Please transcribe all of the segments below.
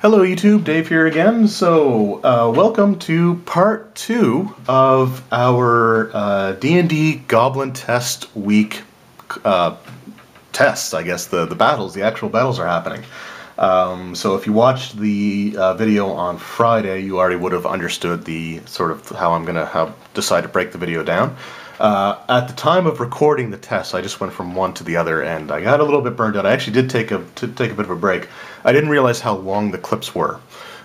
Hello YouTube, Dave here again. So, welcome to part 2 of our D&D Goblin Test Week tests, I guess. The battles, the actual battles are happening. So if you watched the video on Friday, you already would have understood the sort of how I'm going to decide to break the video down. At the time of recording the test, I just went from one to the other, and I got a little bit burned out. I actually did take a bit of a break. I didn't realize how long the clips were.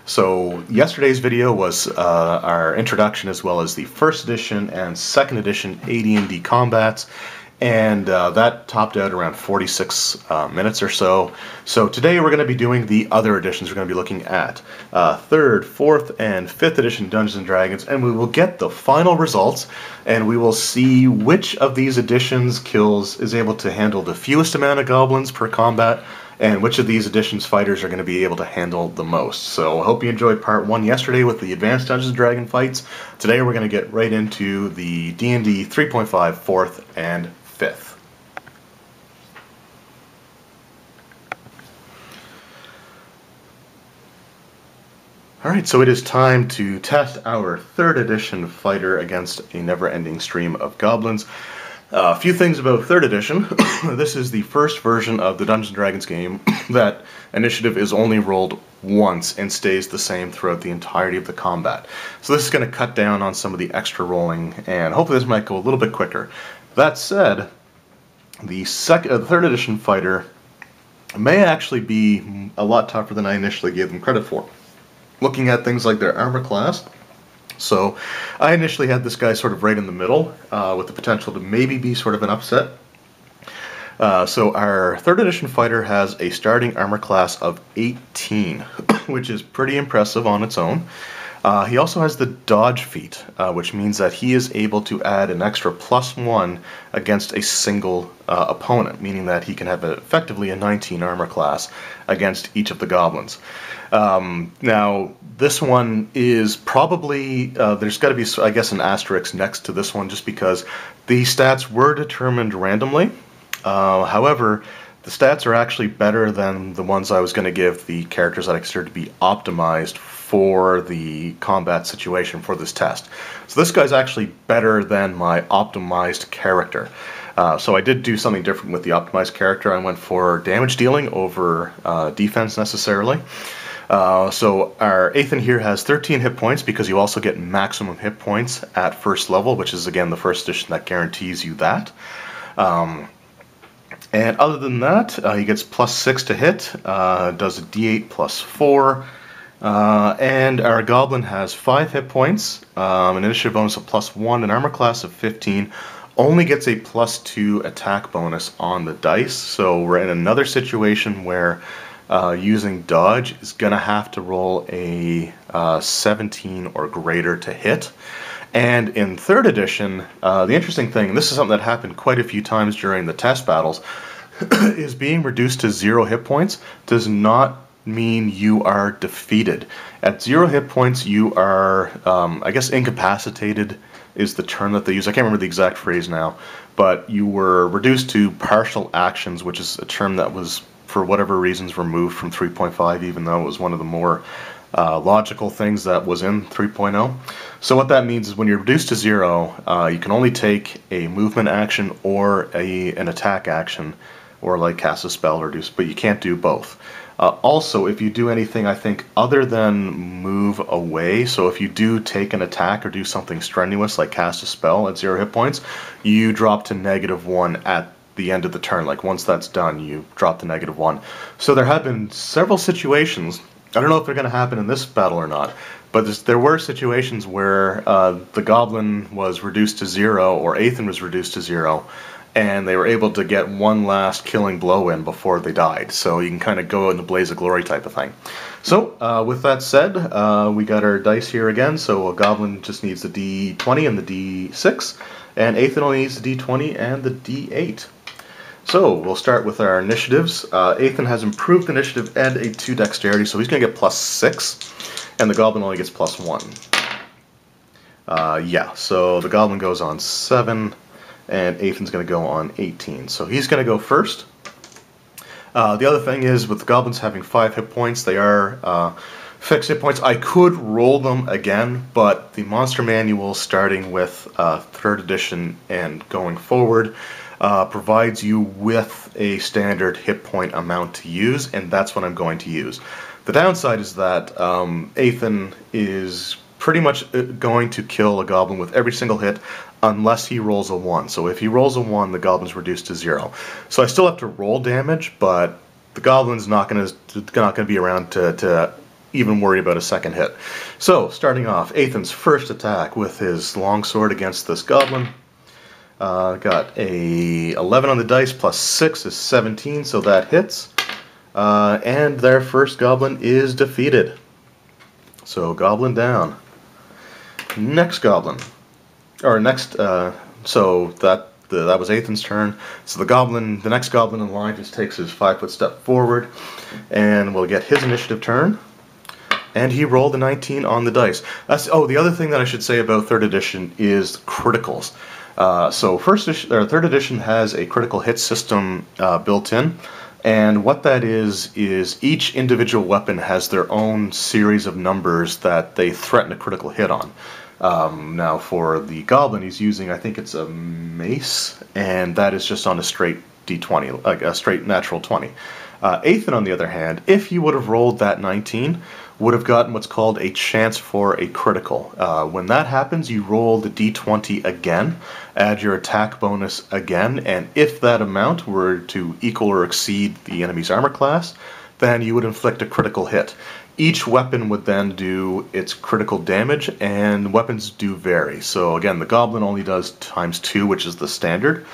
So yesterday's video was our introduction, as well as the first edition and second edition AD&D combats, and that topped out around 46 minutes or so. So today we're going to be doing the other editions. We're going to be looking at 3rd, 4th, and 5th edition Dungeons & Dragons, and we will get the final results, and we will see which of these editions kills is able to handle the fewest amount of goblins per combat, and which of these editions fighters are going to be able to handle the most. So I hope you enjoyed part 1 yesterday with the Advanced Dungeons & Dragons fights. Today we're going to get right into the D&D 3.5 4th and 5th. Alright, so it is time to test our 3rd edition fighter against a never-ending stream of goblins. A few things about 3rd edition. This is the first version of the Dungeons & Dragons game that initiative is only rolled once and stays the same throughout the entirety of the combat. So this is going to cut down on some of the extra rolling, and hopefully this might go a little bit quicker. That said, the 3rd edition fighter may actually be a lot tougher than I initially gave them credit for. Looking at things like their armor class, so I initially had this guy sort of right in the middle, with the potential to maybe be sort of an upset. So our 3rd edition fighter has a starting armor class of 18, which is pretty impressive on its own. He also has the dodge feat, which means that he is able to add an extra +1 against a single opponent, meaning that he can have effectively a 19 armor class against each of the goblins. Now, this one is probably, there's got to be, I guess, an asterisk next to this one, just because the stats were determined randomly. However, the stats are actually better than the ones I was going to give the characters that I consider to be optimized for the combat situation for this test. So this guy's actually better than my optimized character. So I did do something different with the optimized character. I went for damage dealing over defense necessarily. So our Ethan here has 13 hit points because you also get maximum hit points at first level, which is again the first edition that guarantees you that. And other than that, he gets +6 to hit, does a d8 +4, and our Goblin has 5 hit points, an initiative bonus of +1, an armor class of 15, only gets a +2 attack bonus on the dice, so we're in another situation where using dodge is going to have to roll a 17 or greater to hit. And in 3rd edition, the interesting thing, and this is something that happened quite a few times during the test battles, is being reduced to 0 hit points does not mean you are defeated. At 0 hit points, you are, I guess incapacitated is the term that they use. I can't remember the exact phrase now, but you were reduced to partial actions, which is a term that was, for whatever reasons, removed from 3.5, even though it was one of the more logical things that was in 3.0. So what that means is when you're reduced to 0, you can only take a movement action or an attack action, or like cast a spell or reduce, but you can't do both. Also, if you do anything, I think, other than move away, so if you do take an attack or do something strenuous like cast a spell at 0 hit points, you drop to -1 at the end of the turn. Like once that's done, you drop to -1. So there have been several situations, I don't know if they're going to happen in this battle or not, but there were situations where the Goblin was reduced to 0, or Ethan was reduced to 0, and they were able to get one last killing blow in before they died. So you can kind of go in the blaze of glory type of thing. So with that said, we got our dice here again. So a Goblin just needs the d20 and the d6, and Ethan only needs the d20 and the d8. So we'll start with our initiatives. Ethan has improved initiative and a 2 dexterity, so he's going to get +6, and the Goblin only gets +1. Yeah, so the Goblin goes on 7, and Ethan's going to go on 18. So he's going to go first. The other thing is, with the goblins having 5 hit points, they are fixed hit points. I could roll them again, but the monster manual, starting with 3rd edition and going forward, provides you with a standard hit point amount to use, and that's what I'm going to use. The downside is that Ethan is pretty much going to kill a goblin with every single hit unless he rolls a 1. So if he rolls a 1, the goblin's reduced to 0. So I still have to roll damage, but the goblin's not going to be around to even worry about a second hit. So starting off, Ethan's first attack with his longsword against this goblin. Got a 11 on the dice, plus 6 is 17, so that hits. And their first goblin is defeated. So goblin down. Next goblin, or next. So that was Ethan's turn. So the next goblin in line just takes his 5-foot step forward, and we'll get his initiative turn. And he rolled a 19 on the dice. The other thing that I should say about 3rd edition is criticals. So 3rd edition has a critical hit system built in. And what that is each individual weapon has their own series of numbers that they threaten a critical hit on. Now for the goblin, he's using, I think it's a mace, and that is just on a straight d20, like a straight natural 20. Ethan, on the other hand, if he would have rolled that 19, would have gotten what's called a chance for a critical. When that happens, you roll the d20 again, add your attack bonus again, and if that amount were to equal or exceed the enemy's armor class, then you would inflict a critical hit. Each weapon would then do its critical damage, and weapons do vary. So again, the goblin only does ×2, which is the standard,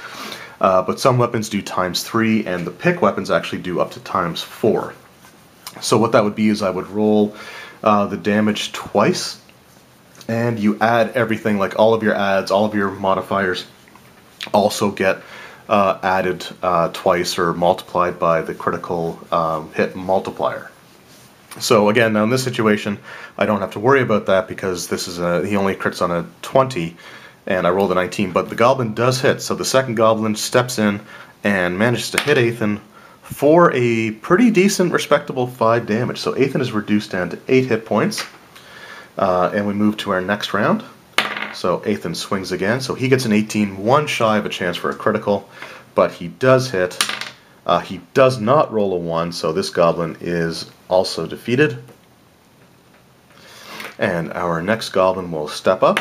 but some weapons do ×3, and the pick weapons actually do up to ×4. So what that would be is I would roll the damage twice, and you add everything, like all of your adds, all of your modifiers also get added twice or multiplied by the critical hit multiplier. So again, now in this situation, I don't have to worry about that because this is he only crits on a 20, and I rolled a 19, but the goblin does hit. So the second goblin steps in and manages to hit Ethan for a pretty decent, respectable 5 damage. So Ethan is reduced down to 8 hit points, and we move to our next round. So Ethan swings again, so he gets an 18, one shy of a chance for a critical, but he does hit. He does not roll a 1, so this goblin is also defeated. And our next goblin will step up,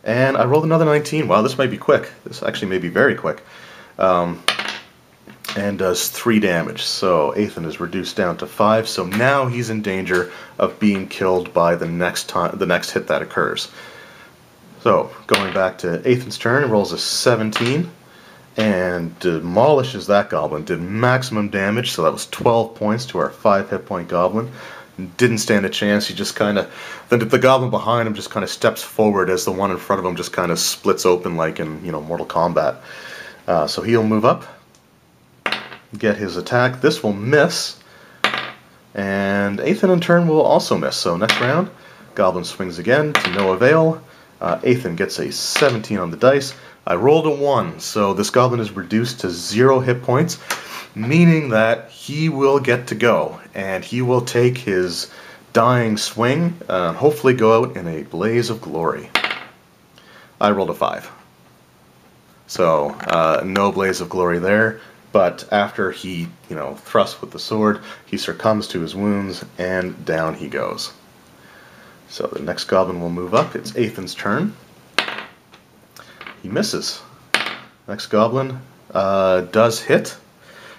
and I rolled another 19. Wow, this might be quick. This actually may be very quick. And does 3 damage. So Ethan is reduced down to 5. So now he's in danger of being killed by the next hit that occurs. So going back to Ethan's turn, he rolls a 17 and demolishes that goblin. Did maximum damage, so that was 12 points to our 5 hit point goblin. Didn't stand a chance. He just kind of, the goblin behind him just kind of steps forward as the one in front of him just kind of splits open like in Mortal Kombat. So he'll move up, get his attack. This will miss, and Ethan in turn will also miss. So next round, goblin swings again to no avail. Ethan gets a 17 on the dice. I rolled a 1, so this goblin is reduced to 0 hit points, meaning that he will get to go, and he will take his dying swing and hopefully go out in a blaze of glory. I rolled a 5. So no blaze of glory there. But after he, thrusts with the sword, he succumbs to his wounds, and down he goes. So the next goblin will move up. It's Ethan's turn. He misses. Next goblin does hit.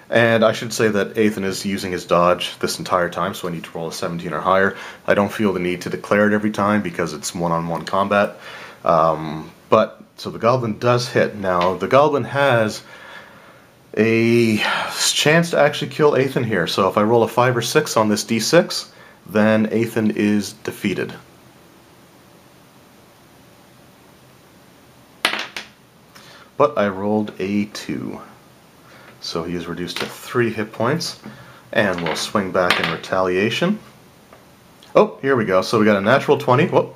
And I should say that Ethan is using his dodge this entire time, so I need to roll a 17 or higher. I don't feel the need to declare it every time because it's one-on-one combat. So the goblin does hit. Now, the goblin has a chance to actually kill Ethan here. So if I roll a 5 or 6 on this d6, then Ethan is defeated. But I rolled a 2. So he is reduced to 3 hit points, and we'll swing back in retaliation. Oh, here we go. So we got a natural 20. Whoop.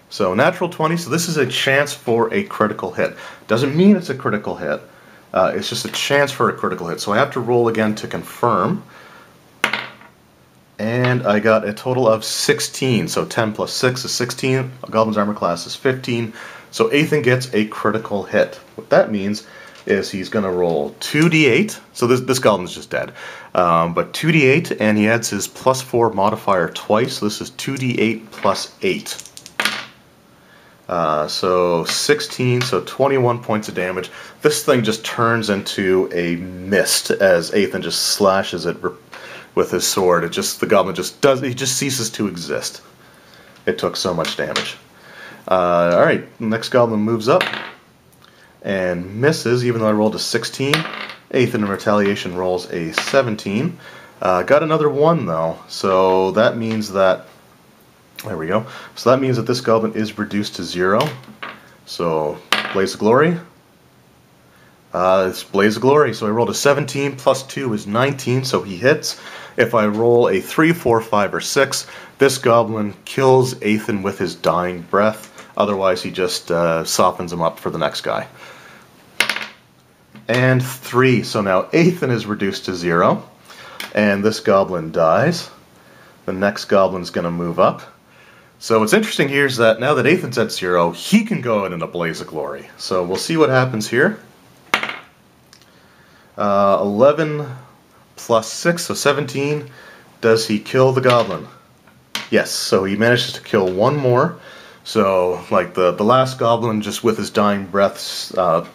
So natural 20, so this is a chance for a critical hit. Doesn't mean it's a critical hit, It's just a chance for a critical hit. So I have to roll again to confirm. And I got a total of 16. So 10 plus 6 is 16. Goblin's armor class is 15. So Ethan gets a critical hit. What that means is he's going to roll 2d8. So this Goblin's just dead. But 2d8, and he adds his +4 modifier twice. So this is 2d8 plus 8. So 16, so 21 points of damage. This thing just turns into a mist as Ethan just slashes it with his sword. The Goblin he just ceases to exist. It took so much damage. Alright, next Goblin moves up and misses, even though I rolled a 16. Ethan in retaliation rolls a 17. Got another 1 though, so that means that there we go. So that means that this Goblin is reduced to 0. So, Blaze of Glory. It's Blaze of Glory. So I rolled a 17 plus 2 is 19, so he hits. If I roll a 3, 4, 5, or 6, this Goblin kills Ethan with his dying breath. Otherwise, he just softens him up for the next guy. And 3. So now Ethan is reduced to 0. And this Goblin dies. The next Goblin's going to move up. So what's interesting here is that now that Ethan's at 0, he can go in a Blaze of Glory. So we'll see what happens here. 11 plus 6, so 17. Does he kill the Goblin? Yes, so he manages to kill 1 more. So, like the last Goblin, just with his dying breaths,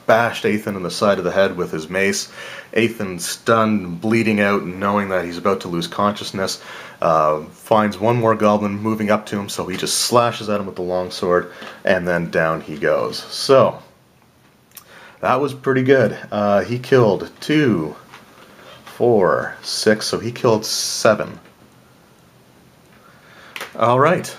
bashed Ethan in the side of the head with his mace. Ethan, stunned, bleeding out, and knowing that he's about to lose consciousness, finds 1 more Goblin moving up to him, so he just slashes at him with the longsword, and then down he goes. So, that was pretty good. He killed 2, 4, 6, so he killed 7. Alright.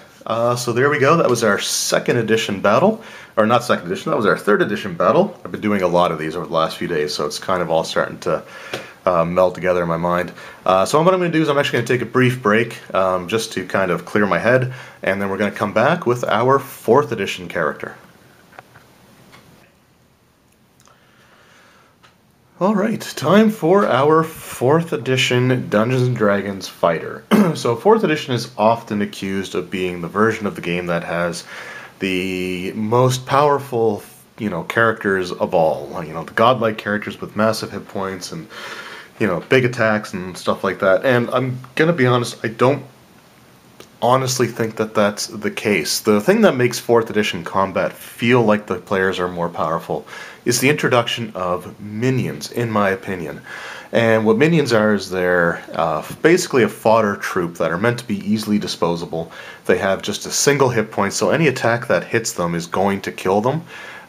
So there we go. That was our 2nd edition battle. Or not 2nd edition, that was our 3rd edition battle. I've been doing a lot of these over the last few days, so it's kind of all starting to meld together in my mind. So what I'm going to do is I'm actually going to take a brief break just to kind of clear my head, and then we're going to come back with our 4th edition character. Alright, time for our 4th edition Dungeons & Dragons fighter. So 4th edition is often accused of being the version of the game that has the most powerful, characters of all. The godlike characters with massive hit points and, big attacks and stuff like that. And I'm gonna be honest, I don't honestly think that that's the case. The thing that makes 4th edition combat feel like the players are more powerful is the introduction of minions, in my opinion. And what minions are is they're basically a fodder troop that are meant to be easily disposable. They have just a single hit point, so any attack that hits them is going to kill them.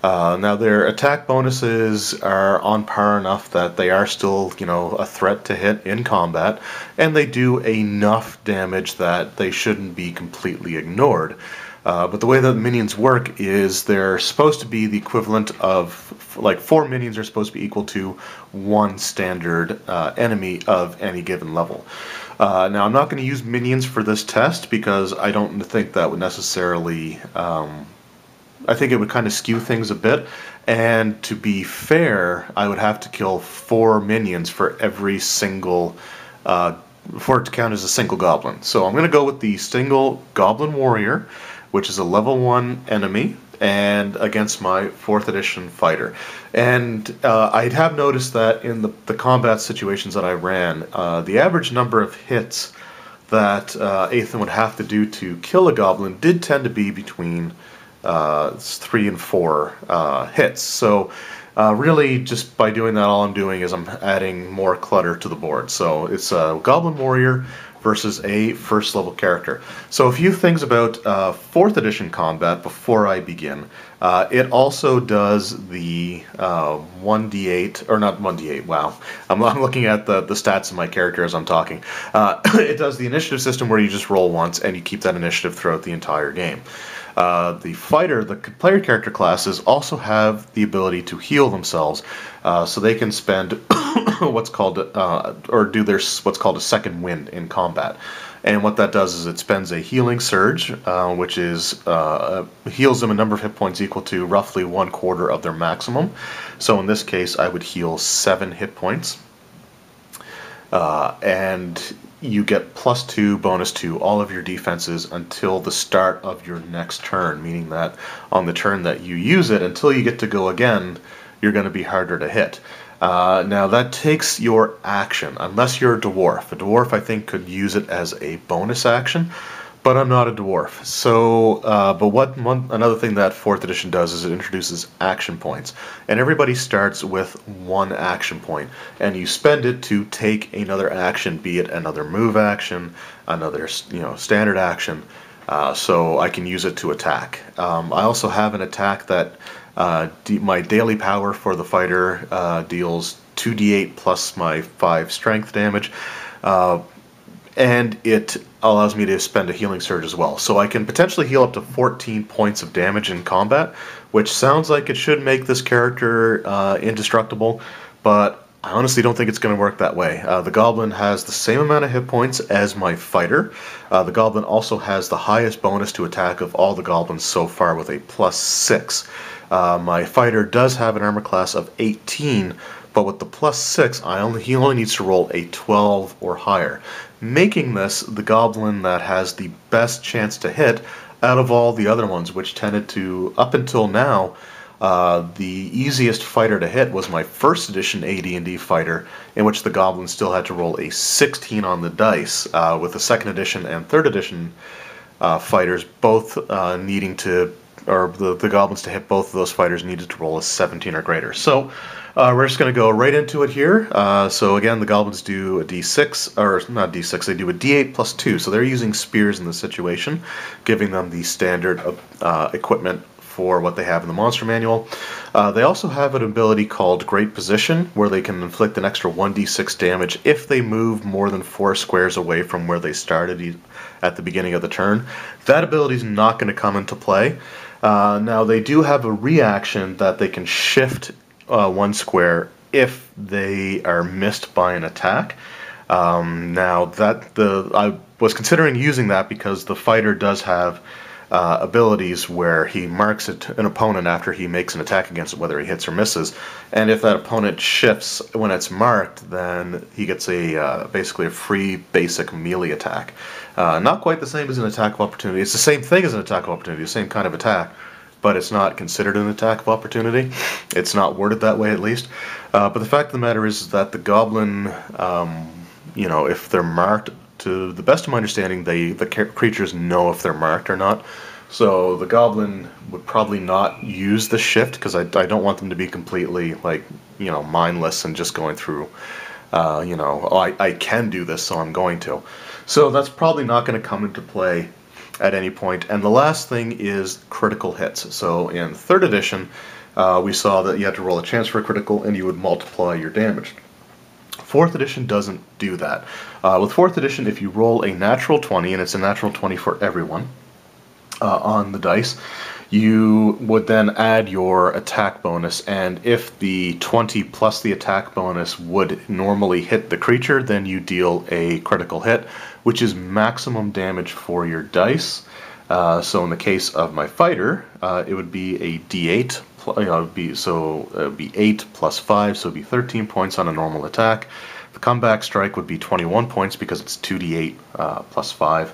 Now their attack bonuses are on par enough that they are still, a threat to hit in combat, and they do enough damage that they shouldn't be completely ignored. But the way that minions work is they're supposed to be the equivalent of, 4 minions are supposed to be equal to 1 standard enemy of any given level. Now I'm not going to use minions for this test because I don't think that would necessarily... I think it would kind of skew things a bit, and to be fair, I would have to kill 4 minions for every single, for it to count as a single goblin. So I'm going to go with the single Goblin Warrior, which is a level 1 enemy, and against my 4th edition fighter. And I have noticed that in the combat situations that I ran, the average number of hits that Ethan would have to do to kill a goblin did tend to be between 3 and 4 hits. So really, just by doing that, all I'm doing is I'm adding more clutter to the board. So it's a Goblin Warrior versus a 1st level character. So a few things about 4th edition combat before I begin. It also does the 1d8, or not 1d8, wow. I'm looking at the stats of my character as I'm talking. It does the initiative system where you just roll once and you keep that initiative throughout the entire game. The fighter, the player character classes, also have the ability to heal themselves, so they can spend what's called, or do their what's called a second wind in combat. And what that does is it spends a healing surge, which is heals them a number of hit points equal to roughly 1/4 of their maximum. So in this case, I would heal 7 hit points. And you get +2 bonus to all of your defenses until the start of your next turn, meaning that on the turn that you use it, until you get to go again, you're going to be harder to hit. Now that takes your action, unless you're a dwarf. A dwarf, I think, could use it as a bonus action, but I'm not a dwarf. So, another thing that 4th edition does is it introduces action points, and everybody starts with 1 action point, and you spend it to take another action, be it another move action, another standard action. So I can use it to attack. I also have an attack that my daily power for the fighter deals 2d8 plus my 5 strength damage, and it allows me to spend a healing surge as well. So I can potentially heal up to 14 points of damage in combat, which sounds like it should make this character indestructible, but I honestly don't think it's going to work that way. The Goblin has the same amount of hit points as my fighter. The Goblin also has the highest bonus to attack of all the Goblins so far with a +6. My fighter does have an armor class of 18, but with the +6, he only needs to roll a 12 or higher, making this the Goblin that has the best chance to hit out of all the other ones, which tended to, up until now, the easiest fighter to hit was my 1st edition AD&D fighter, in which the Goblin still had to roll a 16 on the dice, with the 2nd edition and 3rd edition fighters both needing to, or the Goblins to hit both of those fighters needed to roll a 17 or greater. So we're just going to go right into it here. So again, the Goblins do a d6, or not d6, they do a d8 plus 2. So they're using spears in this situation, giving them the standard equipment for what they have in the monster manual. They also have an ability called Great Position, where they can inflict an extra 1d6 damage if they move more than 4 squares away from where they started at the beginning of the turn. That ability is not going to come into play. Now they do have a reaction that they can shift 1 square if they are missed by an attack. Now I was considering using that because the fighter does have abilities where he marks an opponent after he makes an attack against it, whether he hits or misses, and if that opponent shifts when it's marked, then he gets basically a free basic melee attack. Not quite the same as an attack of opportunity. It's the same thing as an attack of opportunity, the same kind of attack, but it's not considered an attack of opportunity. It's not worded that way, at least. But the fact of the matter is that the Goblin, if they're marked, to the best of my understanding, the creatures know if they're marked or not. So the Goblin would probably not use the shift, because I don't want them to be completely, mindless and just going through, I can do this, so I'm going to. So that's probably not going to come into play at any point. And the last thing is critical hits. So in 3rd edition, we saw that you had to roll a chance for a critical, and you would multiply your damage. 4th edition doesn't do that. With 4th edition, if you roll a natural 20, and it's a natural 20 for everyone on the dice, you would then add your attack bonus, and if the 20 plus the attack bonus would normally hit the creature, then you deal a critical hit, which is maximum damage for your dice. So in the case of my fighter, it would be a d8. It would be 8 plus 5, so it would be 13 points on a normal attack. The comeback strike would be 21 points because it's 2d8 plus 5.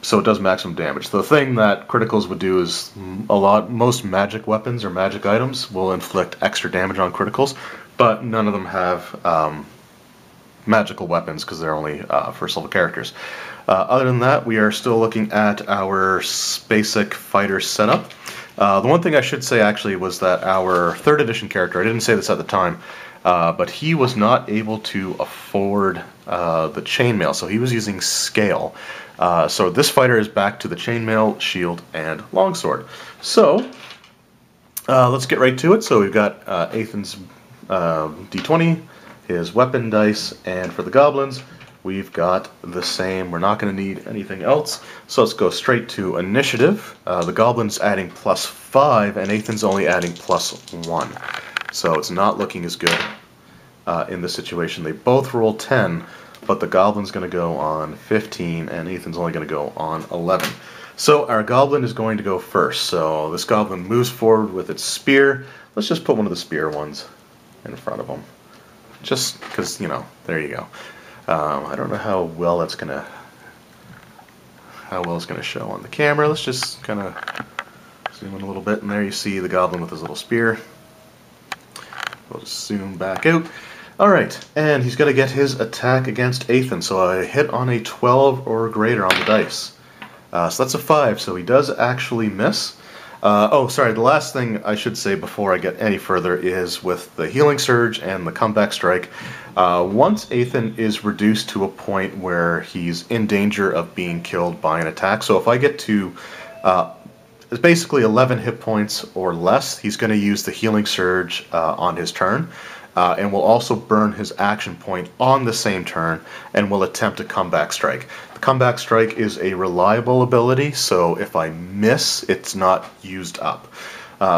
So it does maximum damage. The thing that criticals would do is most magic weapons or magic items will inflict extra damage on criticals, but none of them have magical weapons because they're only first level characters. Other than that, we are still looking at our basic fighter setup. The one thing I should say actually was that our 3rd edition character, I didn't say this at the time, but he was not able to afford the chainmail, so he was using scale. So this fighter is back to the chainmail, shield, and longsword. So let's get right to it. So we've got Ethan's d20, his weapon dice, and for the Goblins, we've got the same. We're not going to need anything else. So let's go straight to initiative. The Goblin's adding +5, and Ethan's only adding +1. So it's not looking as good in this situation. They both roll 10, but the Goblin's going to go on 15, and Ethan's only going to go on 11. So our Goblin is going to go first. So this Goblin moves forward with its spear. Let's just put one of the spear ones in front of him. Just because, you know, there you go. I don't know how well it's going to show on the camera. Let's just kind of zoom in a little bit, and there you see the Goblin with his little spear. We'll just zoom back out. Alright, and he's going to get his attack against Ethan. So I hit on a 12 or greater on the dice. So that's a 5, so he does actually miss. Oh, sorry, the last thing I should say before I get any further is with the Healing Surge and the Comeback Strike, once Ethan is reduced to a point where he's in danger of being killed by an attack, so if I get to it's basically 11 hit points or less, he's going to use the Healing Surge on his turn, and will also burn his action point on the same turn, and will attempt a Comeback Strike. The Comeback Strike is a reliable ability, so if I miss, it's not used up.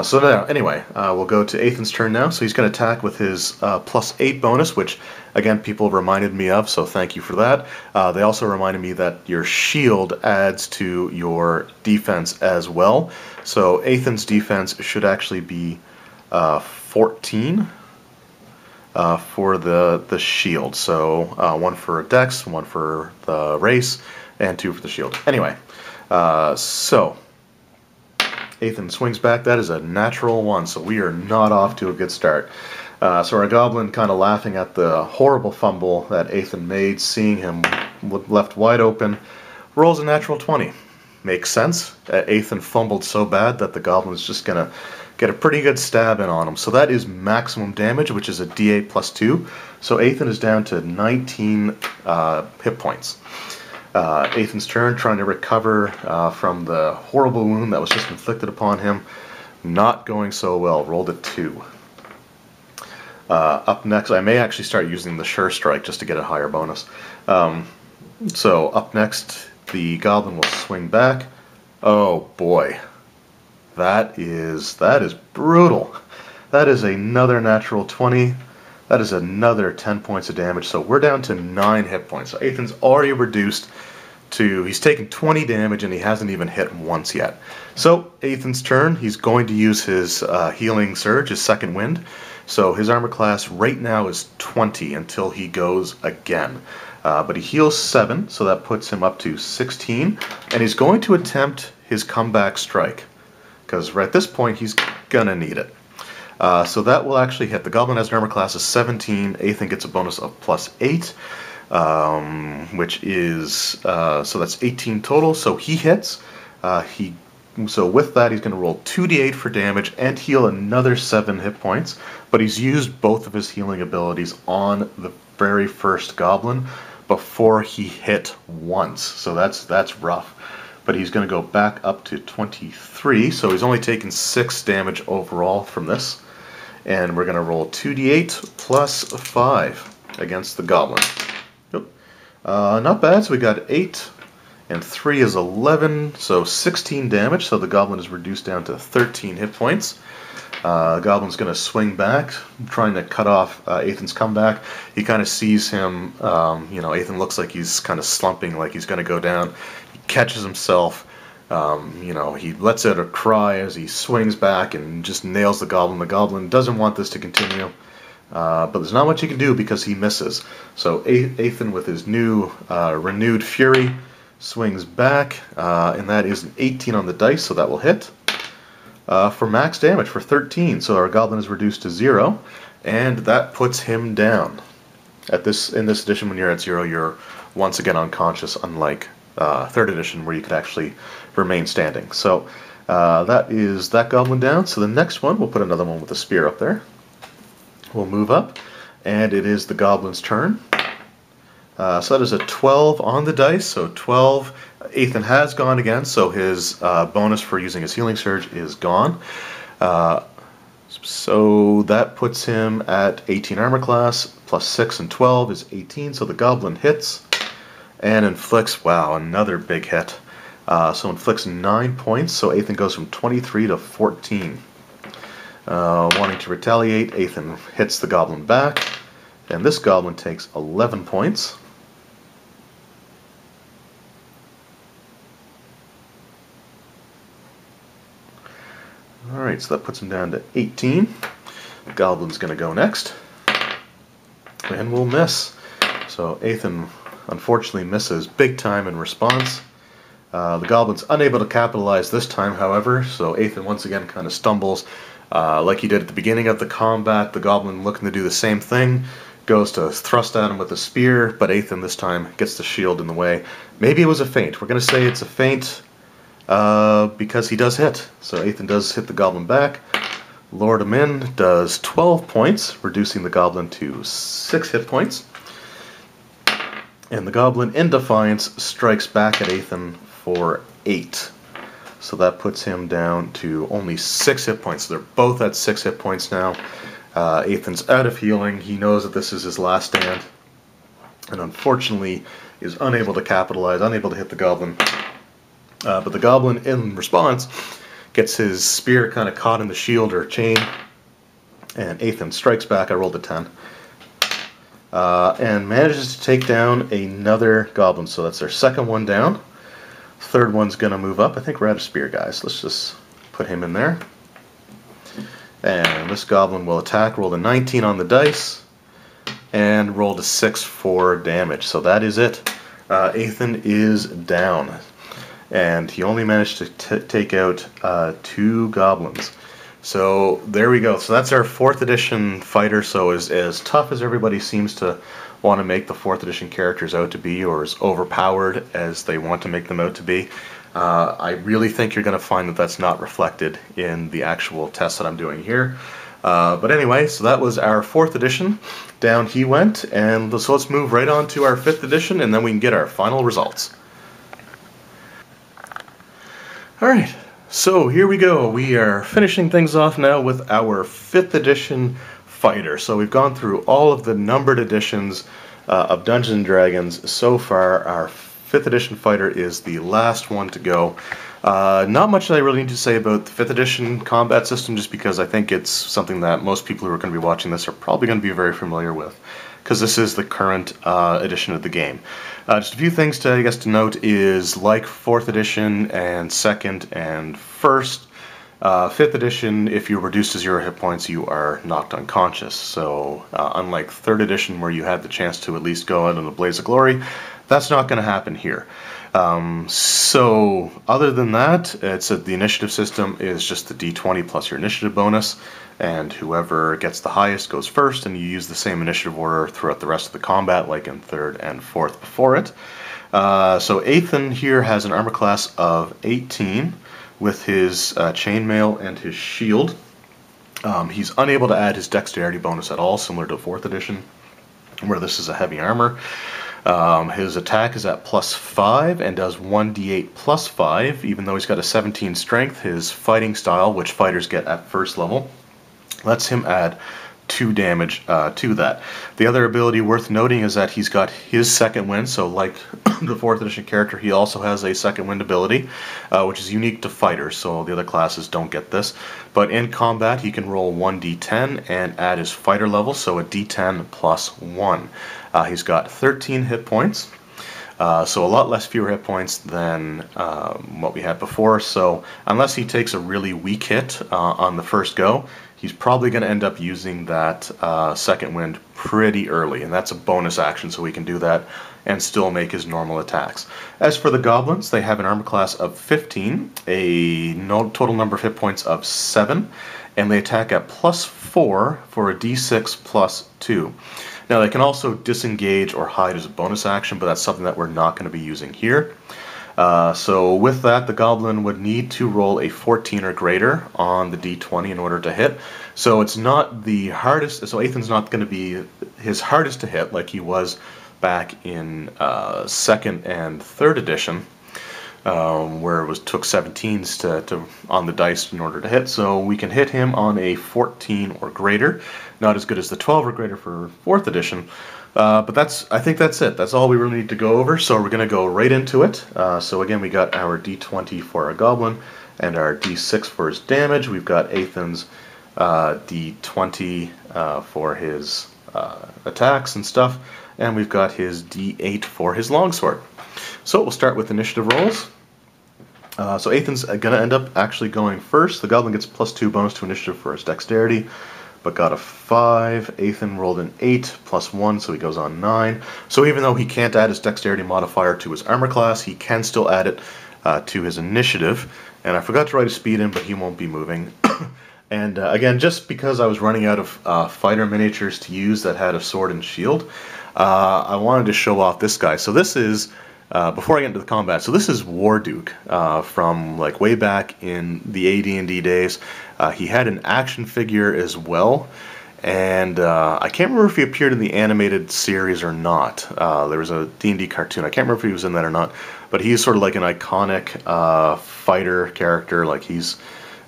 So now, anyway, we'll go to Ethan's turn now. So he's going to attack with his +8 bonus, which, again, people reminded me of, so thank you for that. They also reminded me that your shield adds to your defense as well. So Ethan's defense should actually be 14 for the shield. So 1 for Dex, 1 for the race, and 2 for the shield. Anyway, so Ethan swings back. That is a natural 1, so we are not off to a good start. So our Goblin, kind of laughing at the horrible fumble that Ethan made, seeing him left wide open, rolls a natural 20. Makes sense. Ethan fumbled so bad that the Goblin is just going to get a pretty good stab in on him. So that is maximum damage, which is a d8 plus 2. So Ethan is down to 19 hit points. Ethan's turn, trying to recover from the horrible wound that was just inflicted upon him. Not going so well. Rolled a 2. Up next, I may actually start using the Sure Strike just to get a higher bonus. So up next, the Goblin will swing back. Oh boy. That is brutal. That is another natural 20. That is another 10 points of damage. So we're down to 9 hit points. So Ethan's already reduced to, he's taken 20 damage and he hasn't even hit once yet. So Ethan's turn, he's going to use his Healing Surge, his second wind. So his armor class right now is 20 until he goes again. But he heals 7, so that puts him up to 16. And he's going to attempt his Comeback Strike, because right at this point he's gonna need it. So that will actually hit. The Goblin has an armor class of 17. Ethan gets a bonus of +8, which is, so that's 18 total. So he hits. So with that, he's going to roll 2d8 for damage and heal another 7 hit points. But he's used both of his healing abilities on the very first Goblin before he hit once. So that's rough. But he's going to go back up to 23. So he's only taken 6 damage overall from this. And we're going to roll 2d8 plus 5 against the Goblin. Yep. Not bad. So we got 8 and 3 is 11. So 16 damage. So the Goblin is reduced down to 13 hit points. The Goblin's going to swing back, trying to cut off Ethan's comeback. He kind of sees him, you know, Ethan looks like he's kind of slumping, like he's going to go down. He catches himself. You know, he lets out a cry as he swings back and just nails the Goblin. The Goblin doesn't want this to continue, but there's not much he can do because he misses. So Ethan, with his new renewed fury, swings back, and that is an 18 on the dice, so that will hit. For max damage for 13, so our Goblin is reduced to 0, and that puts him down. In this edition, when you're at 0, you're once again unconscious, unlike 3rd edition where you could actually remain standing. So that is that Goblin down. So the next one, we'll put another one with a spear up there. We'll move up, and it is the Goblin's turn. So that is a 12 on the dice, so 12. Ethan has gone again, so his bonus for using his Healing Surge is gone. So that puts him at 18 armor class, plus 6 and 12 is 18, so the Goblin hits and inflicts, wow, another big hit. So inflicts 9 points, so Ethan goes from 23 to 14. Wanting to retaliate, Ethan hits the Goblin back, and this Goblin takes 11 points. Alright, so that puts him down to 18. Goblin's going to go next. And we'll miss. So Ethan unfortunately misses big time in response. The Goblin's unable to capitalize this time, however, so Ethan once again kind of stumbles like he did at the beginning of the combat. The Goblin, looking to do the same thing, goes to thrust at him with a spear, but Ethan this time gets the shield in the way. Maybe it was a feint. We're going to say it's a feint because he does hit. So Ethan does hit the Goblin back. Lord him in, does 12 points, reducing the Goblin to 6 hit points. And the Goblin, in defiance, strikes back at Ethan for 8. So that puts him down to only 6 hit points. So they're both at 6 hit points now. Ethan's out of healing. He knows that this is his last stand. And unfortunately is unable to capitalize, unable to hit the Goblin. But the Goblin, in response, gets his spear kind of caught in the shield or chain. And Ethan strikes back. I rolled a 10. And manages to take down another Goblin. So that's their second one down. Third one's going to move up. I think we're out of spear, guys. Let's just put him in there. And this Goblin will attack. Roll a 19 on the dice. And rolled a 6 for damage. So that is it. Ethan is down. And he only managed to take out 2 Goblins. So there we go. So that's our 4th edition fighter. So as tough as everybody seems to want to make the 4th edition characters out to be, or as overpowered as they want to make them out to be, I really think you're going to find that that's not reflected in the actual test that I'm doing here. But anyway, so that was our 4th edition. Down he went, and so let's move right on to our 5th edition, and then we can get our final results. Alright, so here we go. We are finishing things off now with our 5th edition fighter. So we've gone through all of the numbered editions of Dungeons & Dragons. So far, our 5th edition fighter is the last one to go. Not much that I really need to say about the 5th edition combat system, just because I think it's something that most people who are going to be watching this are probably going to be very familiar with, because this is the current edition of the game. Just a few things to, I guess, to note is, like 4th edition and 2nd and 1st, 5th edition, if you're reduced to 0 hit points, you are knocked unconscious. So, unlike 3rd edition, where you had the chance to at least go out in a blaze of glory, that's not going to happen here. So, other than that, it's the initiative system is just the d20 plus your initiative bonus, and whoever gets the highest goes first, and you use the same initiative order throughout the rest of the combat, like in 3rd and 4th before it. So Ethan here has an armor class of 18 with his chainmail and his shield. He's unable to add his dexterity bonus at all, similar to 4th edition, where this is a heavy armor. His attack is at +5 and does 1d8 plus 5, even though he's got a 17 strength. His fighting style, which fighters get at 1st level, lets him add 2 damage to that. The other ability worth noting is that he's got his second wind, so like the 4th edition character, he also has a second wind ability, which is unique to fighters, so the other classes don't get this. But in combat, he can roll 1d10 and add his fighter level, so a d10 plus 1. He's got 13 hit points. So a lot less fewer hit points than what we had before, so unless he takes a really weak hit on the first go, he's probably going to end up using that second wind pretty early, and that's a bonus action, so he can do that and still make his normal attacks. As for the Goblins, they have an armor class of 15, a total number of hit points of 7, and they attack at +4 for a d6 plus 2. Now they can also disengage or hide as a bonus action, but that's something that we're not going to be using here. So with that, the Goblin would need to roll a 14 or greater on the d20 in order to hit. So it's not the hardest, so Ethan's not going to be his hardest to hit like he was back in 2nd and 3rd edition, where it took 17s on the dice in order to hit. So we can hit him on a 14 or greater. Not as good as the 12 or greater for 4th edition. But I think that's it. That's all we really need to go over, so we're going to go right into it. So again, we got our d20 for our Goblin, and our d6 for his damage. We've got Ethan's d20 for his attacks and stuff, and we've got his d8 for his longsword. So we'll start with initiative rolls. So Ethan's going to end up actually going first. The Goblin gets +2 bonus to initiative for his dexterity, but got a 5. Ethan rolled an 8 +1, so he goes on 9. So even though he can't add his dexterity modifier to his armor class, he can still add it to his initiative. And I forgot to write his speed in, but he won't be moving. And again, just because I was running out of fighter miniatures to use that had a sword and shield, I wanted to show off this guy. So this is, before I get into the combat, so this is Warduke from like way back in the AD&D days. He had an action figure as well, and I can't remember if he appeared in the animated series or not. There was a D&D cartoon. I can't remember if he was in that or not, but he's sort of like an iconic fighter character. Like he's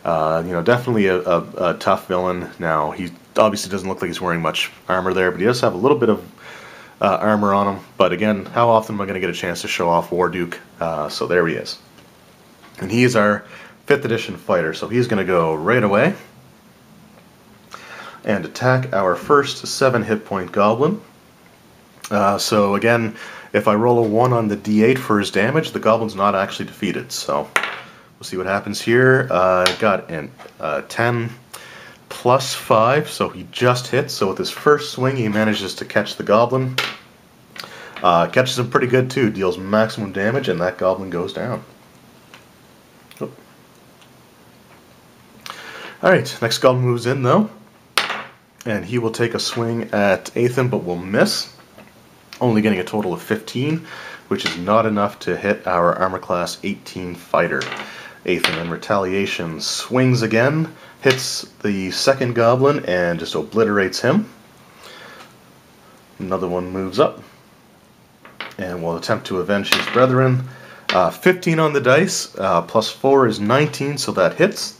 definitely a tough villain. Now, he obviously doesn't look like he's wearing much armor there, but he does have a little bit of armor on him. But again, how often am I going to get a chance to show off Warduke? So there he is. And he is our 5th edition fighter, so he's going to go right away and attack our first 7 hit point goblin. So again, if I roll a 1 on the d8 for his damage, the goblin's not actually defeated. So we'll see what happens here. I got a 10 +5, so he just hits. So with his first swing, he manages to catch the goblin. Catches him pretty good too, deals maximum damage, and that goblin goes down. Oh. Alright, next goblin moves in though, and he will take a swing at Ethan, but will miss, only getting a total of 15, which is not enough to hit our armor class 18 fighter. Ethan, in retaliation, swings again, hits the second goblin, and just obliterates him. Another one moves up and will attempt to avenge his brethren. 15 on the dice, +4 is 19, so that hits.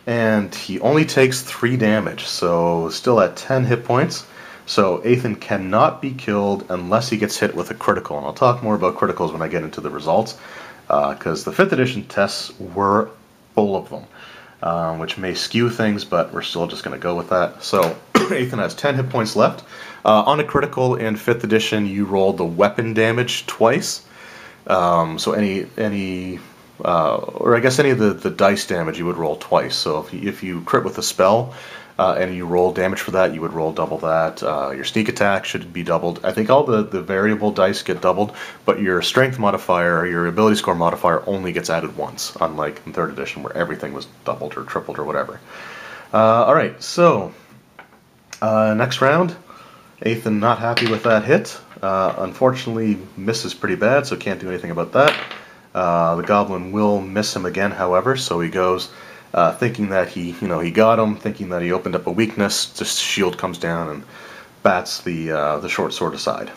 And he only takes 3 damage, so still at 10 hit points. So Ethan cannot be killed unless he gets hit with a critical. And I'll talk more about criticals when I get into the results, because the 5th edition tests were full of them, which may skew things, but we're still just going to go with that. So Ethan has 10 hit points left. On a critical in 5th edition, you roll the weapon damage twice. So any or I guess any of the dice damage you would roll twice. So if you crit with a spell and you roll damage for that, you would roll double that. Your sneak attack should be doubled. I think all the variable dice get doubled, but your strength modifier, your ability score modifier, only gets added once, unlike in 3rd edition where everything was doubled or tripled or whatever. Alright, so next round. Ethan not happy with that hit. Unfortunately misses pretty bad, so can't do anything about that. The goblin will miss him again, however, so he goes thinking that he got him, thinking that he opened up a weakness. Just shield comes down and bats the short sword aside.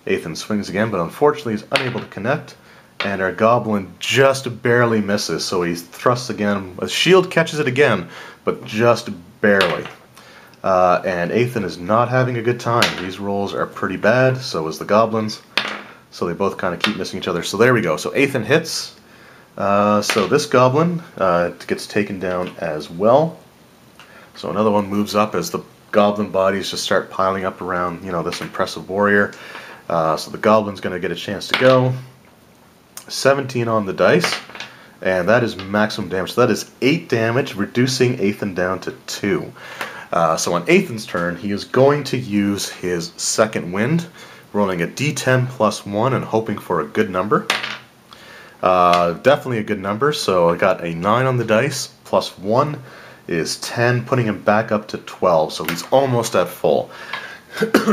Ethan swings again, but unfortunately he's unable to connect, and our goblin just barely misses, so he thrusts again. A shield catches it again, but just barely. And Ethan is not having a good time. These rolls are pretty bad, so is the goblins. So they both kind of keep missing each other. So there we go. So Ethan hits. So this goblin gets taken down as well. So another one moves up as the goblin bodies just start piling up around, this impressive warrior. So the goblin's going to get a chance to go. 17 on the dice. And that is maximum damage. So that is 8 damage, reducing Ethan down to 2. So on Ethan's turn, he is going to use his second wind, rolling a d10 +1 and hoping for a good number. Definitely a good number, so I got a 9 on the dice, +1 is 10, putting him back up to 12, so he's almost at full.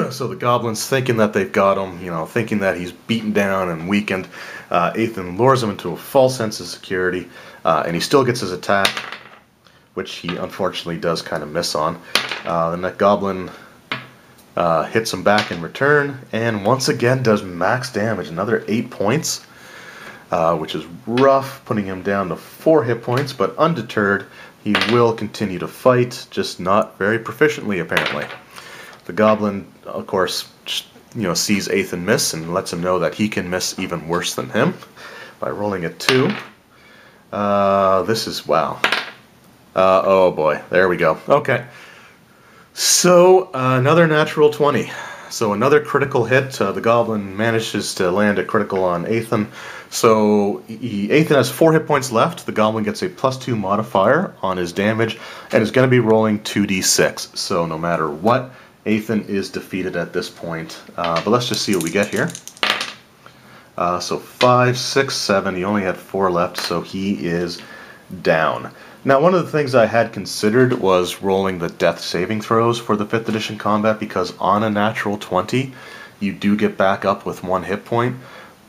So the goblin's thinking that they've got him, thinking that he's beaten down and weakened. Ethan lures him into a false sense of security, and he still gets his attack, which he unfortunately does kind of miss on. Then that goblin hits him back in return, and once again does max damage, another 8 points, which is rough, putting him down to 4 hit points, but undeterred, he will continue to fight, just not very proficiently apparently. The goblin, of course, sees Ethan miss and lets him know that he can miss even worse than him by rolling a 2. This is, wow. Oh boy, there we go. Okay. So, another natural 20. So another critical hit. The Goblin manages to land a critical on Ethan. So Ethan has 4 hit points left. The Goblin gets a +2 modifier on his damage and is going to be rolling 2d6. So no matter what, Ethan is defeated at this point. But let's just see what we get here. So 5, 6, 7. He only had 4 left, so he is down. Now, one of the things I had considered was rolling the death saving throws for the 5th edition combat, because on a natural 20, you do get back up with 1 hit point.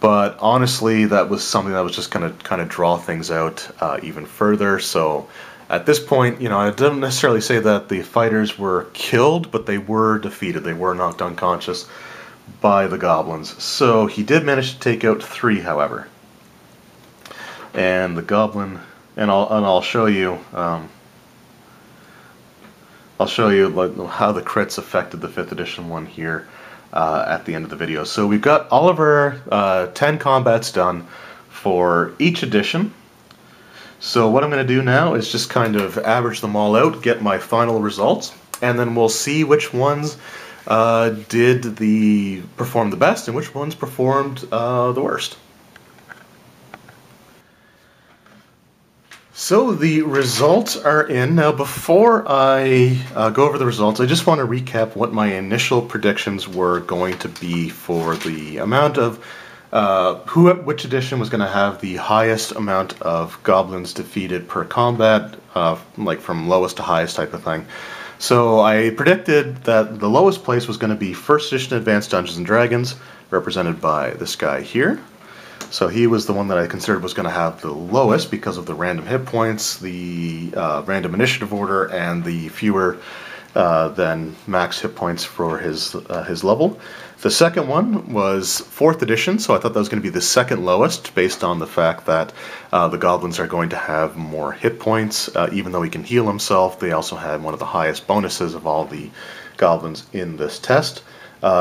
But honestly, that was something that was just going to kind of draw things out even further. So at this point, you know, I don't necessarily say that the fighters were killed, but they were defeated. They were knocked unconscious by the goblins. So he did manage to take out 3, however. And the Goblin... And I'll show you how the crits affected the 5th edition one here at the end of the video. So we've got all of our 10 combats done for each edition. So what I'm going to do now is just kind of average them all out, get my final results, and then we'll see which ones did perform the best and which ones performed the worst. So the results are in. Now before I go over the results, I just want to recap what my initial predictions were going to be for the amount of which edition was going to have the highest amount of goblins defeated per combat, like from lowest to highest type of thing. So I predicted that the lowest place was going to be 1st edition Advanced Dungeons & Dragons, represented by this guy here. So he was the one that I considered was going to have the lowest because of the random hit points, the random initiative order, and the fewer than max hit points for his level. The second one was 4th edition, so I thought that was going to be the second lowest based on the fact that the goblins are going to have more hit points. Even though he can heal himself, they also had one of the highest bonuses of all the goblins in this test.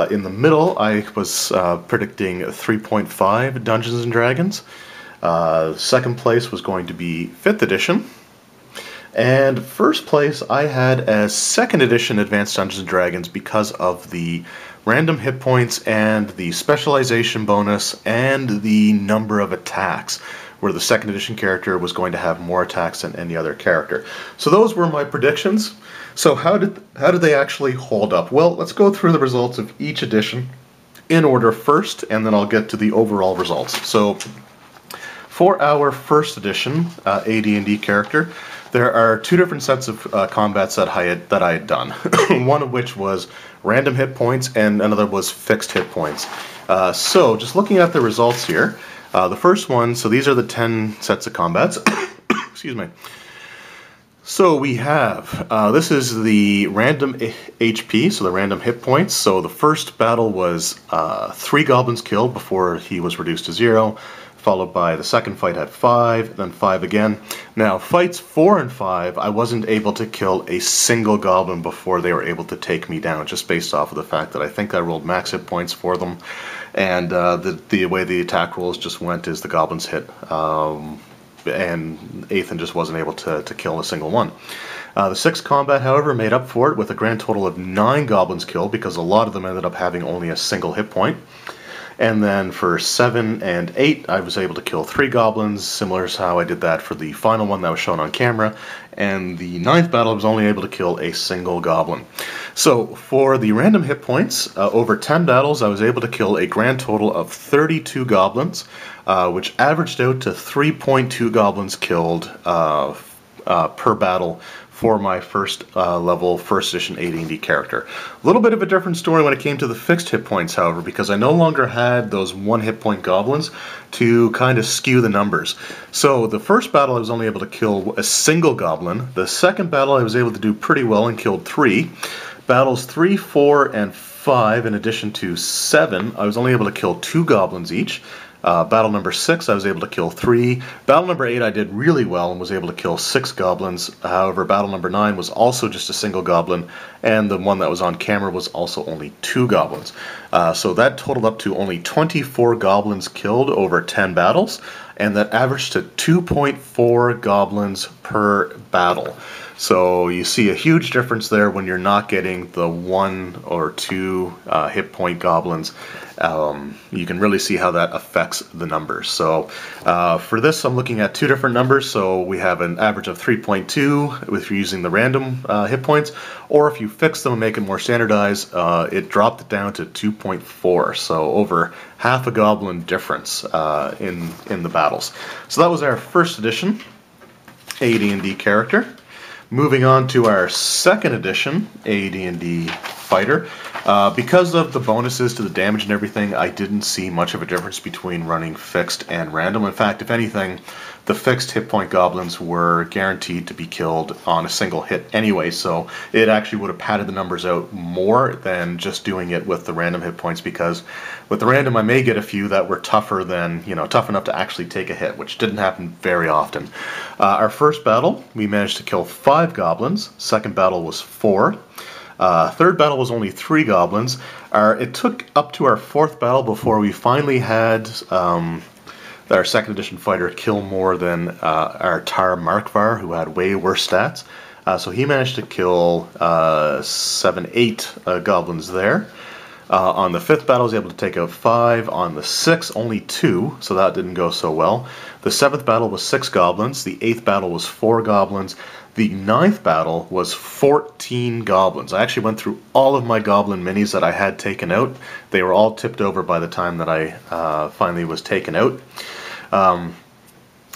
In the middle, I was predicting 3.5 Dungeons & Dragons. Second place was going to be 5th edition. And first place I had as 2nd edition Advanced Dungeons & Dragons because of the random hit points and the specialization bonus and the number of attacks, where the 2nd edition character was going to have more attacks than any other character. So those were my predictions. So how did they actually hold up? Well, let's go through the results of each edition in order first, and then I'll get to the overall results. So for our 1st edition AD&D character, there are 2 different sets of combats that I had done. One of which was random hit points, and another was fixed hit points. So just looking at the results here, the first one, so these are the 10 sets of combats. Excuse me. So we have, this is the random HP, so the random hit points. So the first battle was 3 goblins killed before he was reduced to 0, followed by the second fight had 5, then 5 again. Now, fights 4 and 5, I wasn't able to kill a single goblin before they were able to take me down, just based off of the fact that I think I rolled max hit points for them, and the way the attack rolls just went is the goblins hit. And Ethan just wasn't able to kill a single one. The 6th combat, however, made up for it with a grand total of 9 goblins killed, because a lot of them ended up having only a single hit point. And then for 7 and 8, I was able to kill 3 goblins, similar to how I did that for the final one that was shown on camera. And the 9th battle, I was only able to kill a single goblin. So for the random hit points, over 10 battles, I was able to kill a grand total of 32 goblins, which averaged out to 3.2 goblins killed per battle for my first level 1st edition AD&D character. A little bit of a different story when it came to the fixed hit points, however, because I no longer had those 1 hit point goblins to kind of skew the numbers. So the first battle I was only able to kill a single goblin. The second battle I was able to do pretty well and killed 3. Battles 3, 4, and 5, in addition to 7, I was only able to kill 2 goblins each. Battle number 6, I was able to kill 3. Battle number 8, I did really well and was able to kill 6 goblins. However, battle number 9 was also just a single goblin, and the one that was on camera was also only 2 goblins. So that totaled up to only 24 goblins killed over 10 battles, and that averaged to 2.4 goblins per battle. So you see a huge difference there when you're not getting the 1 or 2 hit point goblins. You can really see how that affects the numbers. So for this, I'm looking at 2 different numbers. So we have an average of 3.2 if you're using the random hit points, or if you fix them and make it more standardized, it dropped it down to 2.4. So over half a goblin difference in the battles. So that was our first edition AD&D character. Moving on to our second edition AD&D fighter. Because of the bonuses to the damage and everything, I didn't see much of a difference between running fixed and random. In fact, if anything, the fixed hit point goblins were guaranteed to be killed on a single hit anyway, so it actually would have padded the numbers out more than just doing it with the random hit points, because with the random I may get a few that were tougher than, tough enough to actually take a hit, which didn't happen very often. Our first battle, we managed to kill 5 goblins. Second battle was 4. Third battle was only 3 goblins. It took up to our 4th battle before we finally had our second edition fighter kill more than our Tar Markvar, who had way worse stats. So he managed to kill 7, 8 goblins there. On the 5th battle, he was able to take out 5. On the 6th, only 2, so that didn't go so well. The 7th battle was 6 goblins. The 8th battle was 4 goblins. The 9th battle was 14 goblins. I actually went through all of my goblin minis that I had taken out. They were all tipped over by the time that I finally was taken out. And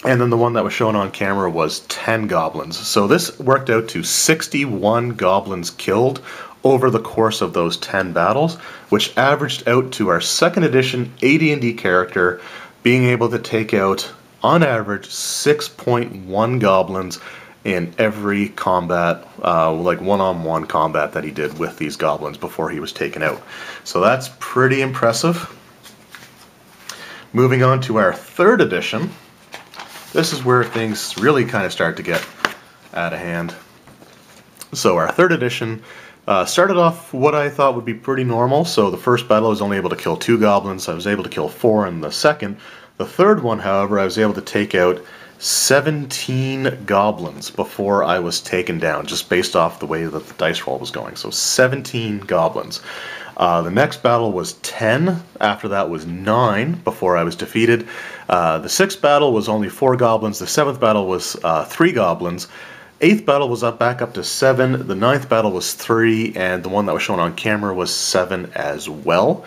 then the one that was shown on camera was 10 goblins. So this worked out to 61 goblins killed over the course of those 10 battles, which averaged out to our second edition AD&D character being able to take out, on average, 6.1 goblins in every combat, like one-on-one combat that he did with these goblins before he was taken out. So that's pretty impressive. Moving on to our third edition, this is where things really kind of start to get out of hand. So our third edition started off what I thought would be pretty normal. So the first battle I was only able to kill 2 goblins. I was able to kill 4 in the second. The third one, however, I was able to take out 17 goblins before I was taken down, just based off the way that the dice roll was going. So 17 goblins. The next battle was 10. After that was 9 before I was defeated. The 6th battle was only 4 goblins. The 7th battle was 3 goblins. 8th battle was back up to 7. The 9th battle was 3, and the one that was shown on camera was 7 as well.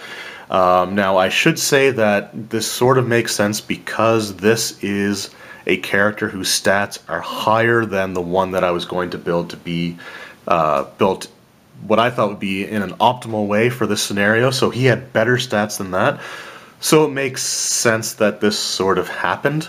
Now, I should say that this sort of makes sense because this is a character whose stats are higher than the one that I was going to build to be built what I thought would be in an optimal way for this scenario. So he had better stats than that. So it makes sense that this sort of happened.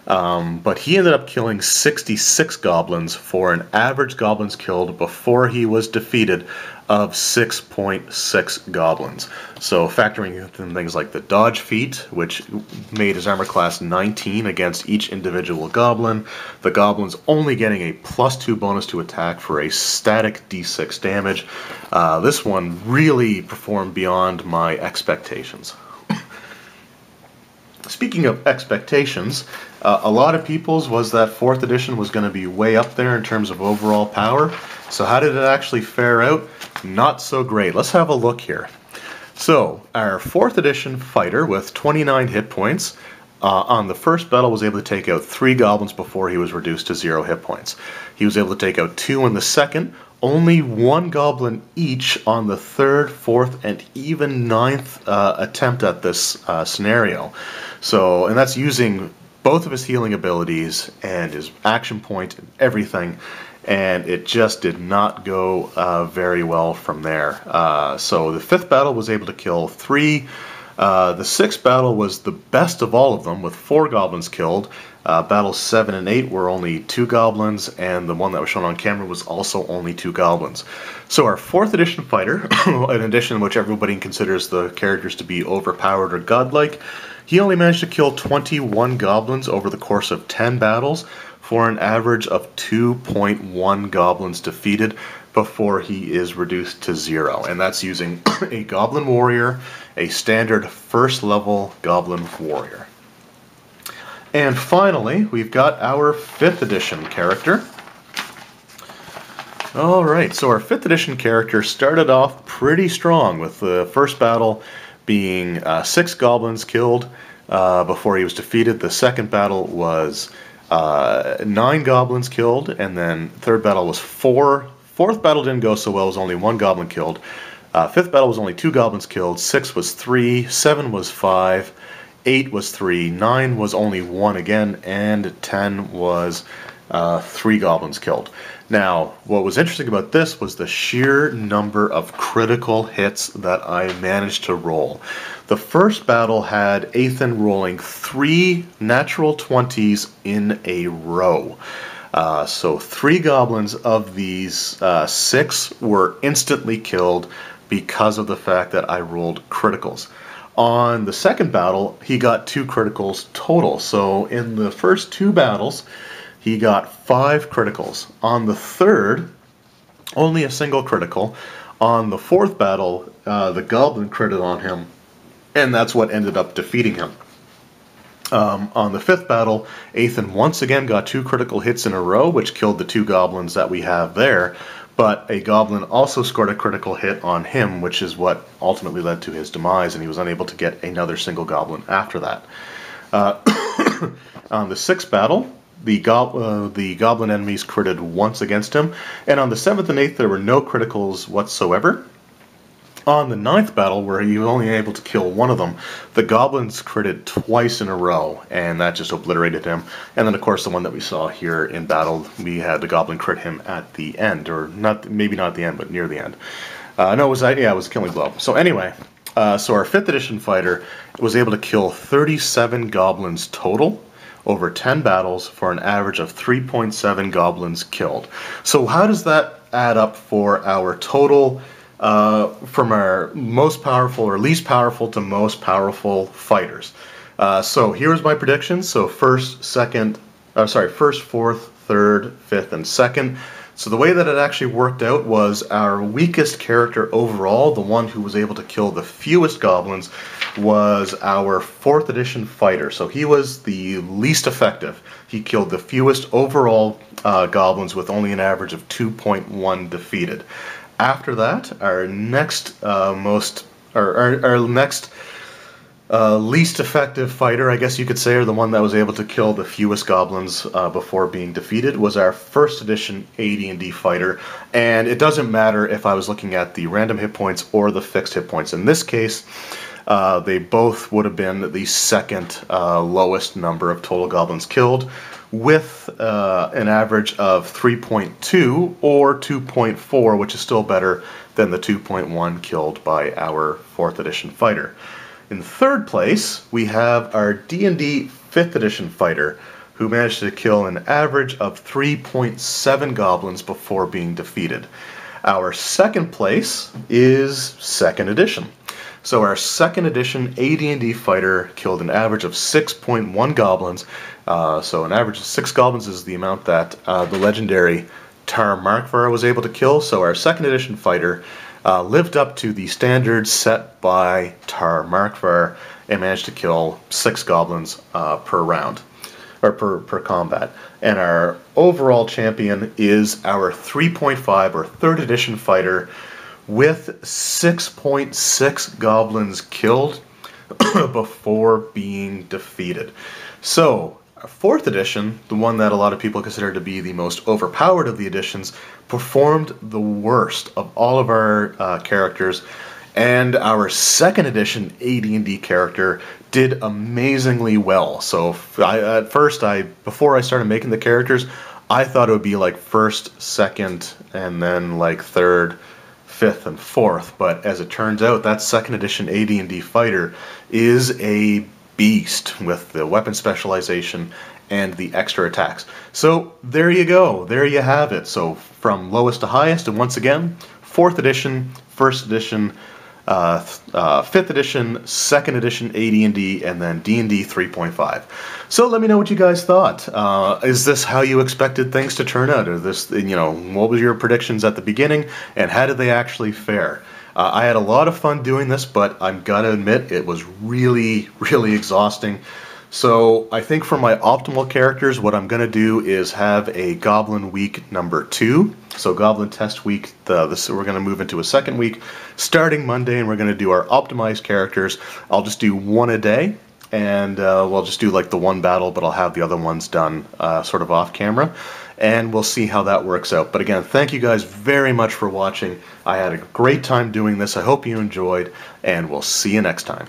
But he ended up killing 66 goblins for an average goblins killed before he was defeated of 6.6 goblins. So factoring in things like the dodge feat, which made his armor class 19 against each individual goblin, the goblins only getting a +2 bonus to attack for a static d6 damage. This one really performed beyond my expectations. Speaking of expectations, a lot of people's was that 4th edition was going to be way up there in terms of overall power. So how did it actually fare out? Not so great. Let's have a look here. So our 4th edition fighter with 29 hit points on the first battle was able to take out 3 goblins before he was reduced to 0 hit points. He was able to take out 2 in the second, only 1 goblin each on the 3rd, 4th, and even 9th attempt at this scenario. So, and that's using both of his healing abilities and his action point and everything, and it just did not go very well from there. So the 5th battle was able to kill 3. The 6th battle was the best of all of them, with 4 goblins killed. Battles 7 and 8 were only 2 goblins, and the one that was shown on camera was also only 2 goblins. So our 4th edition fighter, an edition in which everybody considers the characters to be overpowered or godlike, he only managed to kill 21 goblins over the course of 10 battles for an average of 2.1 goblins defeated before he is reduced to 0. And that's using a goblin warrior, a standard 1st level goblin warrior. And finally, we've got our 5th edition character. Alright, so our 5th edition character started off pretty strong, with the first battle being 6 goblins killed before he was defeated. The second battle was 9 goblins killed, and then third battle was 4. Fourth battle didn't go so well, it was only 1 goblin killed. Fifth battle was only 2 goblins killed, 6 was 3, 7 was 5, 8 was 3, 9 was only 1 again, and 10 was 3 goblins killed. Now, what was interesting about this was the sheer number of critical hits that I managed to roll. The first battle had Ethan rolling 3 natural 20s in a row. So 3 goblins of these 6 were instantly killed because of the fact that I rolled criticals. On the second battle, he got 2 criticals total. So in the first 2 battles, he got 5 criticals. On the third, only a single critical. On the fourth battle, the goblin critted on him, and that's what ended up defeating him. On the fifth battle, Ethan once again got 2 critical hits in a row, which killed the 2 goblins that we have there, but a goblin also scored a critical hit on him, which is what ultimately led to his demise, and he was unable to get another single goblin after that. On the sixth battle, the goblin enemies critted once against him, and on the 7th and 8th there were no criticals whatsoever. On the 9th battle, where he was only able to kill 1 of them, the goblins critted twice in a row, and that just obliterated him. And then, of course, the one that we saw here in battle, we had the goblin crit him at the end, or maybe not at the end, but near the end. No, it was a killing blow. So anyway, so our 5th edition fighter was able to kill 37 goblins total over 10 battles for an average of 3.7 goblins killed. So how does that add up for our total, from our most powerful or least powerful to most powerful fighters? So here's my predictions. So first, 4th, 3rd, 5th, and 2nd. So the way that it actually worked out was our weakest character overall, the one who was able to kill the fewest goblins, was our 4th edition fighter. So he was the least effective. He killed the fewest overall goblins with only an average of 2.1 defeated. After that, our next least effective fighter, I guess you could say, or the one that was able to kill the fewest goblins before being defeated, was our 1st edition AD&D fighter. And it doesn't matter if I was looking at the random hit points or the fixed hit points. In this case, they both would have been the 2nd lowest number of total goblins killed, with an average of 3.2 or 2.4, which is still better than the 2.1 killed by our 4th edition fighter. In 3rd place, we have our D&D 5th edition fighter, who managed to kill an average of 3.7 goblins before being defeated. Our 2nd place is 2nd edition. So our 2nd edition AD&D fighter killed an average of 6.1 goblins. So an average of 6 goblins is the amount that the legendary Tar Markvar was able to kill. So our 2nd edition fighter lived up to the standards set by Tar Markvar and managed to kill 6 goblins per round, or per combat. And our overall champion is our 3.5 or 3rd edition fighter with 6.6 goblins killed before being defeated. So, our 4th edition, the one that a lot of people consider to be the most overpowered of the editions, performed the worst of all of our characters, and our 2nd edition AD&D character did amazingly well. So at first, before I started making the characters, I thought it would be like 1st, 2nd, and then like 3rd, 5th, and 4th, but as it turns out, that 2nd edition AD&D fighter is a beast with the weapon specialization and the extra attacks. So there you go, there you have it. So from lowest to highest, and once again, 4th edition, 1st edition, 5th edition, 2nd edition AD&D, and then D&D 3.5. So let me know what you guys thought. Is this how you expected things to turn out? Or this, what was your predictions at the beginning, and how did they actually fare? I had a lot of fun doing this, but I'm gonna admit it was really, really exhausting. So I think for my optimal characters, what I'm going to do is have a Goblin week number 2. So Goblin test week, we're going to move into a second week starting Monday, and we're going to do our optimized characters. I'll just do one a day, and we'll just do like the one battle, but I'll have the other ones done sort of off camera, and we'll see how that works out. But again, thank you guys very much for watching. I had a great time doing this. I hope you enjoyed, and we'll see you next time.